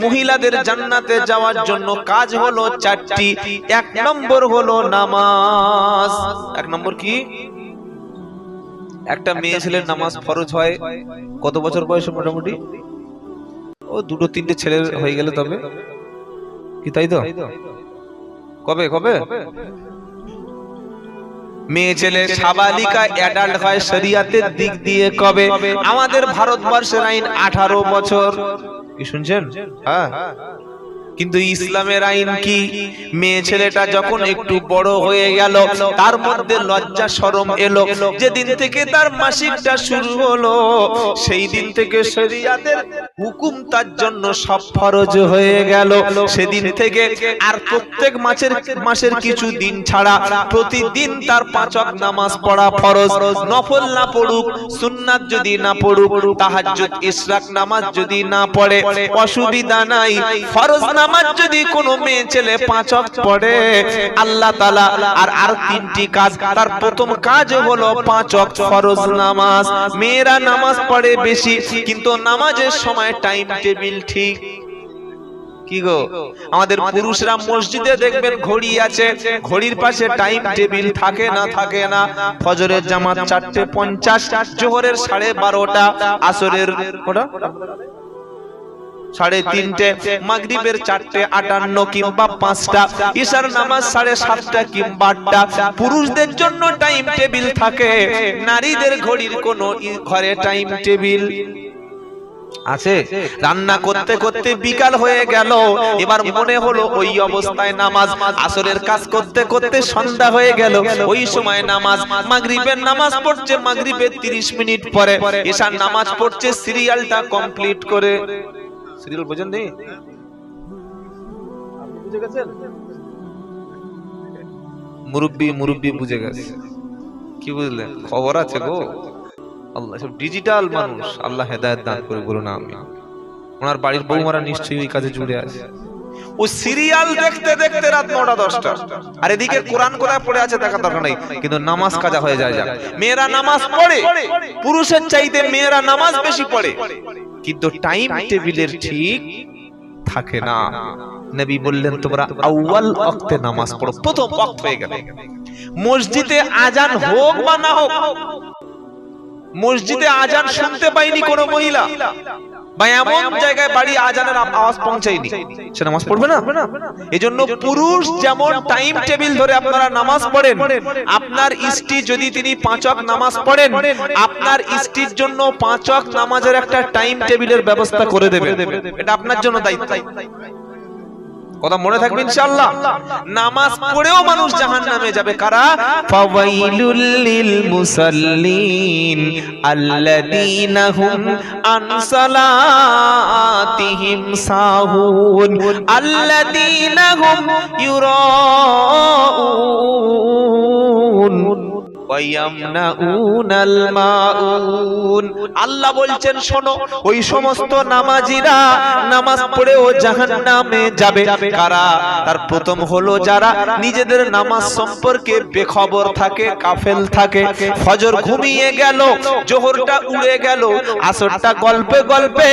মহিলাদের জান্নাতে যাওয়ার জন্য কাজ হলো চারটি। এক নম্বর হলো নামাজ। এক নম্বর কি? একটা মেয়ে ছেলের নামাজ ফরজ হয় কত বছর বয়সে? মোটামুটি ও দুটো তিনটে ছেলে হয়ে গেলে তবে কি, তাই তো? কবে কবে মেয়ে ছেলে সাবালিকা অ্যাডাল্ট হয় শরিয়াতের দিক দিয়ে কবে? আমাদের ভারতবর্ষের আইন 18 বছর। কি শুনছেন? হ্যাঁ, কিন্তু ইসলামের আইন কি? মেয়ে ছেলেটা যখন একটু বড় হয়ে গেল, তার মধ্যে লজ্জা শরম এলো, যেদিন থেকে তার মাসিকটা শুরু হলো সেই দিন থেকে শরিয়াতের হুকুম তার জন্য সব ফরজ হয়ে গেল। সেদিন থেকে আর প্রত্যেক মাসের কিছু দিন ছাড়া প্রতিদিন তার 5 ওয়াক্ত নামাজ পড়া ফরজ। নফল না পড়ুক, সুন্নাত যদি না পড়ুক, তাহাজ্জুদ ইশরাক নামাজ যদি না পড়ে অসুবিধা নাই। ফরজ নামাজ যদি কোনো মেয়ে ছেলে 5 ওয়াক্ত পড়ে, আল্লাহ তাআলা আর 3টি কাজ। তার প্রথম কাজ হলো 5 ওয়াক্ত ফরজ নামাজ। মেয়েরা নামাজ পড়ে বেশি, কিন্তু নামাজের সময় টাইম টেবিল ঠিক। কি গো, আমাদের পুরুষরা মসজিদে দেখবেন ঘড়ি আছে, ঘড়ির পাশে টাইম টেবিল থাকে না? থাকে না। ফজরের জামাত 4:50, জোহরের 12:30, আসরের কটা 3:30, মাগরিবের 4:58 কিংবা 5টা, ইশার নামাজ 7:30 কিংবা 8টা। পুরুষদের জন্য টাইম টেবিল থাকে, নারীদের ঘড়ির কোন ঘরে টাইম টেবিল আছে? রান্না করতে করতে বিকাল হয়ে গেল, এবার মনে হলো ওই অবস্থায় নামাজ। আসরের কাজ করতে করতে সন্ধ্যা হয়ে গেল, ওই সময় নামাজ। মাগরিবের নামাজ পড়ছে, মাগরিবের 30 মিনিট পরে ঈশার নামাজ পড়ছে, সিরিয়ালটা কমপ্লিট করে। সিরিয়াল বুঝেন নি? আপনি বুঝে গেছেন? মুরব্বি বুঝে গেছে। কি বুঝলেন? খবর আছে গো। আল্লাহ সব ডিজিটাল মানুষ, আল্লাহ হেদায়েত দান করে বলুন আমিন। ওনার বাড়ির বউমারা নিশ্চয়ই ওই কাজে জুড়ে আছে। ও সিরিয়াল দেখতে দেখতে রাত 9টা-10টা, আর এদিকে কোরআন কোথায় পড়ে আছে দেখার দরকার নেই, কিন্তু নামাজ কাজা হয়ে যায়। মেয়েরা নামাজ পড়ে, পুরুষের চাইতে মেয়েরা নামাজ বেশি পড়ে, কিন্তু টাইম টেবিলের ঠিক থাকে না। নবী বললেন তোমরা আউয়াল ওয়াক্তে নামাজ পড়ো, প্রথম ওয়াক্ত হয়ে গেল। মসজিদে আজান হোক বা না হোক, মসজিদে আজান শুনতে পাইনি কোন মহিলা, বা এমন জায়গায় বাড়ি আজানের আওয়াজ পৌঁছায়নি, সে নামাজ পড়বে না। এজন্য পুরুষ যেমন টাইম টেবিল ধরে আপনারা নামাজ পড়েন, আপনার স্ত্রী যদি তিনি 5 ওয়াক্ত নামাজ পড়েন, আপনার স্ত্রীর জন্য 5 ওয়াক্ত নামাজের একটা টাইম টেবিলের ব্যবস্থা করে দেবেন। এটা আপনার জন্য দায়িত্ব। কথা মনে থাকবে ইনশাআল্লাহ। নামাজ পড়েও মানুষ জাহান্নামে যাবে। কারা? ফাওয়াইলুল লিল মুসাল্লিন আল্লাযীনা হুম আন সালাতিহিম সাহুন আল্লাযীনা হুম ইউরাউন ওয়া ইয়ামনাউনাল মাউন। আল্লাহ বলছেন শোনো, ওই সমস্ত নামাজীরা নামাজ পড়েও জাহান্নামে যাবে। কারা? তার প্রথম হলো যারা নিজেদের নামাজ সম্পর্কে বেখবর থাকে, কাফেল থাকে। ফজর ঘুমিয়ে গেল, জোহরটা উড়ে গেল, আসরটা গল্পে গল্পে,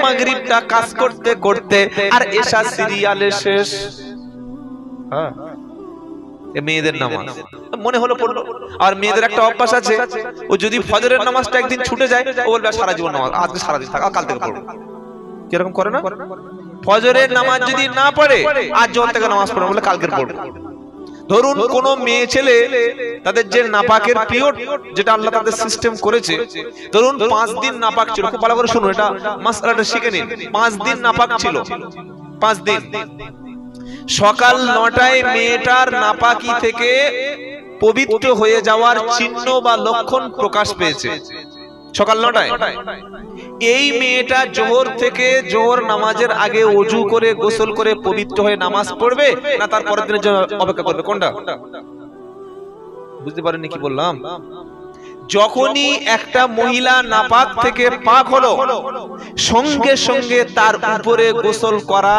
মাগরিবটা কাজ করতে করতে, আর এশা সিরিয়ালে শেষ। হ্যাঁ, মেয়েদের নামাজ মনে হলো পড়লো। আর মেয়েদের একটা অভ্যাস আছে, ও যদি ফজরের নামাজটা একদিন ছুটে যায়, ও বলবে সারা জীবন নামাজ, আজকে সারা দিন থাক, কাল থেকে পড়বো। কিরকম করে না? ফজরের নামাজ যদি না পড়ে, আজ যখন থেকে নামাজ পড়বো, বলে কালকের পড়বো। ধরুন কোন মেয়ে ছেলে, তাদের যে নাপাকের পিরিয়ড, যেটা আল্লাহ তাদের সিস্টেম করেছে, ধরুন 5 দিন নাপাক ছিল। খুব ভালো করে শুনুন, এটা মাসআলাটা শিখে নিন। 5 দিন নাপাক ছিল, 5 দিন। সকাল 9টায় মেয়েটার নাপাকি থেকে পবিত্র হয়ে যাওয়ার চিহ্ন বা লক্ষণ প্রকাশ পেয়েছে, সকাল 9টায়। এই মেয়েটা জোহর থেকে, জোহর নামাজের আগে ওযু করে গোসল করে পবিত্র হয়ে নামাজ পড়বে, না তার পরের দিনের জন্য অপেক্ষা করবে? কোনটা? বুঝতে পারেননি কি বললাম? যখনই একটা মহিলা নাপাক থেকে পাক হলো, সঙ্গে সঙ্গে তার উপরে গোসল করা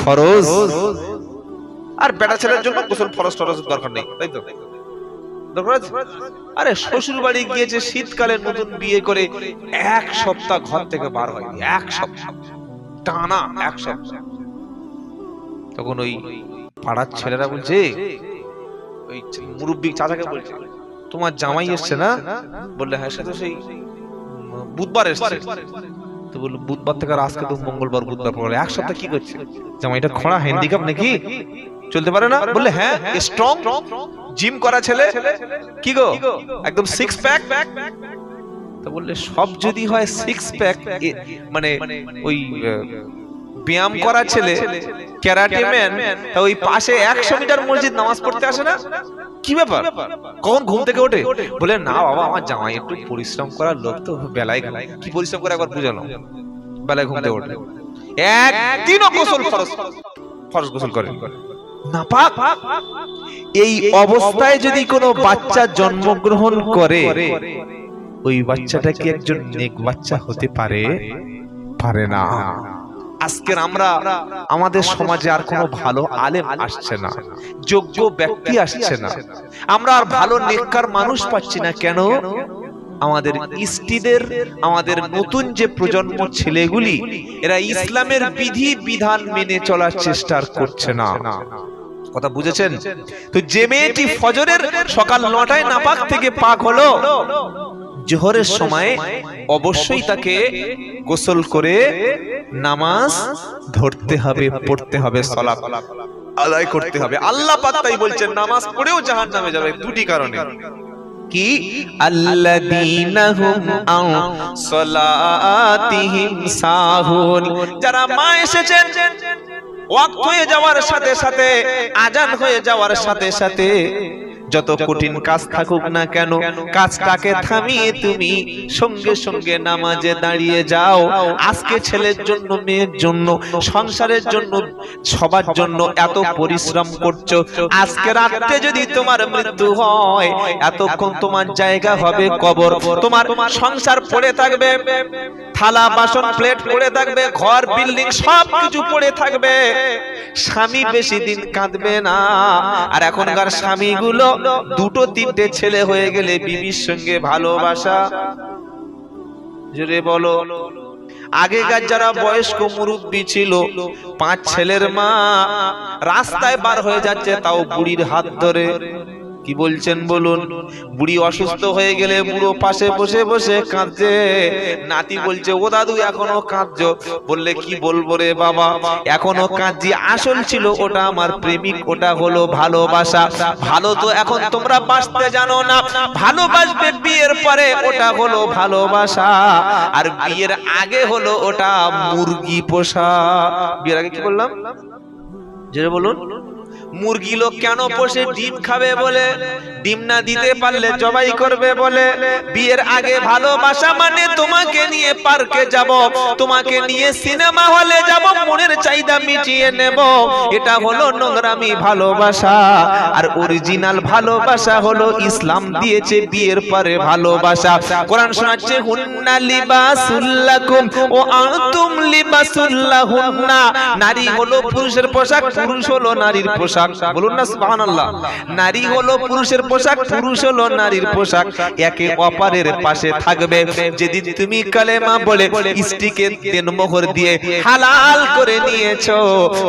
ফরজ। আর বেটা ছেলের জন্য গোসল ফরজ দরকার নেই, তাই তো? আরে শ্বশুর বাড়ি গিয়েছে, শীতকালে নতুন বিয়ে করে 1 সপ্তাহ ঘর থেকে বার হয়নি, 1 সপ্তাহ। টানা 1 সপ্তাহ। তখন ওই পাড়ার ছেলেরা বলছে, ওই মুরব্বি চাচাকে বলছে, তোমার জামাই এসছে না? বললে হ্যাঁ, সে তো সেই বুধবার এসছে। তো বললো বুধবার থেকে আর আজকে তো মঙ্গলবার, বুধবার পরে 1 সপ্তাহ কি করছে? জামাইটা খোঁড়া হ্যান্ডিক্যাপ নাকি, চলতে পারে না? বললে হ্যাঁ, স্ট্রং, জিম করা ছেলে, কি গো একদম 6 প্যাক। তো বললে সব যদি হয় 6 প্যাক, মানে ওই ব্যায়াম করা ছেলে, ক্যারাটে ম্যান, তা ওই পাশে 100 মিটার মসজিদ নামাজ পড়তে আসে না? কি ব্যাপার, কখন ঘুম থেকে ওঠে? বলে না বাবা, আমার জামাই একটু পরিশ্রম করার লোক তো, বেলায় কি পরিশ্রম করে একবার বুঝালো, বেলায় ঘুম থেকে ওঠে, একদিনও গোসল ফরজ গোসল করে নাপাক। এই অবস্থায় যদি কোনো বাচ্চা জন্মগ্রহণ করে, ওই বাচ্চাটা কি একজন নেক বাচ্চা হতে পারে? পারে না। আজকের আমরা আমাদের সমাজে আর কোনো ভালো আলেম আসছে না, যোগ্য ব্যক্তি আসছে না, আমরা আর ভালো নেককার মানুষ পাচ্ছি না। কেন? আমাদের ইস্টিদের, আমাদের নতুন যে প্রজন্ম ছেলেগুলি, এরা ইসলামের বিধি বিধান মেনে চলার চেষ্টা করছে না। কথা বুঝেছেন তো? যে মেয়েটি ফজরের সকাল 9টায় নাপাক থেকে পাক হলো, জোহরের সময় অবশ্যই তাকে গোসল করে নামাজ ধরতে হবে, পড়তে হবে, সালাত আদায় করতে হবে। আল্লাহ পাক তাই বলছেন, নামাজ পড়েও জাহান্নামে যাবে দুটি কারণে। কি? আল্লাযীনা হুম আন সালাতিহিম সাহুন। যারা মা এসেছেন, ওয়াক্ত হয়ে যাওয়ার সাথে সাথে, আজান হয়ে যাওয়ার সাথে সাথে, যত কঠিন কাজ থাকুক না কেন, কাজটাকে থামিয়ে তুমি সঙ্গে সঙ্গে নামাজে দাঁড়িয়ে যাও। আজকে ছেলের জন্য, মেয়ের জন্য, সংসারের জন্য, সবার জন্য এত পরিশ্রম করছো, আজকে রাতে যদি তোমার মৃত্যু হয়, এতক্ষণ তোমার জায়গা হবে কবর। তোমার সংসার পড়ে থাকবে, থালা বাসন প্লেট পড়ে থাকবে, ঘর বিল্ডিং সবকিছু পড়ে থাকবে, স্বামী বেশি দিন কাঁদবে না। আর এখনকার স্বামীগুলো 2-3টে ছেলে হয়ে গেলে বিবির সঙ্গে ভালোবাসা, জোরে বলো। আগেকার যারা বয়স্ক মুরব্বী ছিল, 5 ছেলের মা রাস্তায় বার হয়ে যাচ্ছে, তাও বুড়ির হাত ধরে। কি বলছেন বলুন? বুড়ি অসুস্থ হয়ে গেলে বুড়ো পাশে বসে বসে কাঁদছে। নাতি বলছে, ও দাদু এখনো কাঁদছো? বললে কি বলবো রে বাবা, এখনো কাঁদছি। আসল ছিল ওটা আমার প্রেমিক, ওটা হলো ভালোবাসা। ভালো তো এখন তোমরা বাসতে জানো না, ভালোবাসবে বিয়ের পরে, ওটা হলো ভালোবাসা। আর বিয়ের আগে হলো ওটা মুরগি পোষা। বিয়ের আগে কি বললাম? যেটা বলুন, মুরগি লোক কেন পোষে? ডিম খাবে বলে, ডিম না দিতে পারলে জবাই করবে বলে। বিয়ের আগে ভালোবাসা মানে তোমাকে নিয়ে পার্কে যাব, তোমাকে নিয়ে সিনেমা হলে যাব, মনের চাহিদা মিটিয়ে নেব, এটা হলো নোংরামি ভালোবাসা। আর অরিজিনাল ভালোবাসা হলো ইসলাম দিয়েছে বিয়ের পরে ভালোবাসা। কোরআন শোনাচ্ছে, হুন্না লিবাসুল লাকুম ওয়া আনতুম লিবাসুল লাহুন্না। নারী হলো পুরুষের পোশাক, পুরুষ হলো নারীর পোশাক। বলুন না সুবহানাল্লাহ। নারী হলো পুরুষের পোশাক, পুরুষ হলো নারীর পোশাক, একে অপরের পাশে থাকবে। যেদিন তুমি কালেমা বলে স্ত্রীকে দেনমোহর দিয়ে হালাল করে নিয়েছো,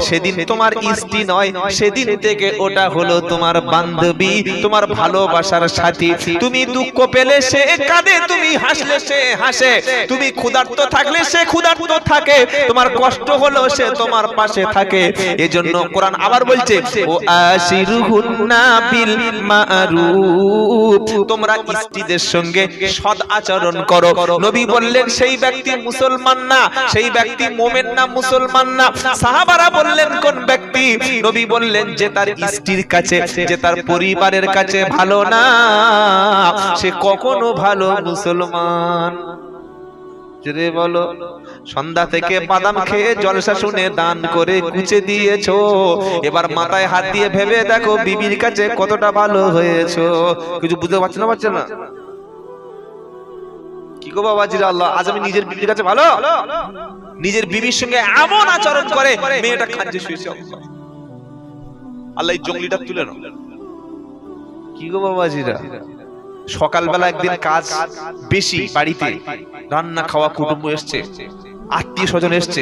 সেদিন তোমার স্ত্রী নয়, সেদিন থেকে ওটা হলো তোমার বান্ধবী, তোমার ভালোবাসার সাথী। তুমি দুঃখ পেলে সে কাঁদে, তুমি হাসলে সে হাসে, তুমি ক্ষুধার্ত থাকলে সে ক্ষুধার্ত থাকে, তোমার কষ্ট হলো সে তোমার পাশে থাকে। এজন্য কোরআন আবার বলছে, ও আশিরুহুন্না বিল মারুফ, তোমরা স্ত্রীদের সঙ্গে সৎ আচরণ করো। নবী বললেন, সেই ব্যক্তি মুসলমান না, সেই ব্যক্তি মুমিন না, মুসলমান না। সাহাবারা বললেন, কোন ব্যক্তি? নবী বললেন, যে তার স্ত্রীর কাছে, যে তার পরিবারের কাছে ভালো না, সে কখনো ভালো মুসলমান। জোরে বলো। সন্ধ্যা থেকে বাদাম খেয়ে জলসা শুনে দান করে কুচে দিয়েছো, এবার মাথায় হাত দিয়ে ভেবে দেখো বিবির কাছে কতটা ভালো হয়েছো। কিছু বুঝতে পারছো না? পারছো না? কি গো বাবাজিরা, আল্লাহ আজ আমি নিজের বিবির কাছে ভালো, নিজের বিবির সঙ্গে এমন আচরণ করে মেয়েটা কাঁদছে শুয়েছে, আল্লাহ এই জঙ্গলিটা তুলে নাও। কি গো বাবাজিরা, সকালবেলা একদিন কাজ বেশি, বাড়িতে রান্না খাওয়া কুটুম্ব এসছে, আত্মীয় স্বজন এসছে,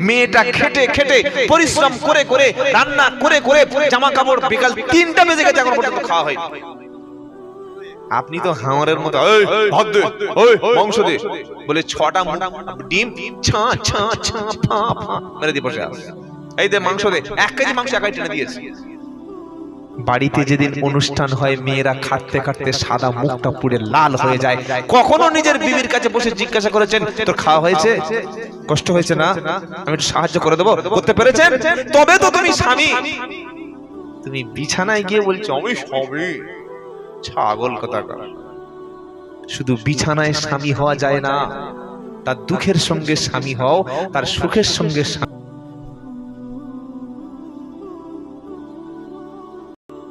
মেয়েটা খেটে খেটে পরিশ্রম করে করে রান্না করে করে জামা কাপড় বিকাল 3টা বেজে গেছে, এখন পর্যন্ত খাওয়া হয়নি। আপনি তো হাওরের মতো এই ভাত দে, ওই মাংস দে বলে 6টা ডিম ছা ছা ছা ফা ফা মেরে দিয়ে বসে আছে, এই দে মাংস দে, 1 কেজি মাংস একাই টেনে দিয়েছে। বাড়িতে যেদিন অনুষ্ঠান হয় মেয়েরা খাটতে খাটতে সাদা মুখটা পুড়ে লাল হয়ে যায়। কখনো নিজের বিবির কাছে বসে জিজ্ঞাসা করেছেন তোর খাওয়া হয়েছে, কষ্ট হয়েছে না, আমি একটু সাহায্য করে দেবো, করতে পেরেছেন? তবে তো তুমি স্বামী। তুমি বিছানায় গিয়ে বলছো আমি স্বামী, ছাগল কোথাকার। শুধু বিছানায় স্বামী হওয়া যায় না, তার দুঃখের সঙ্গে স্বামী হও, তার সুখের সঙ্গে স্বামী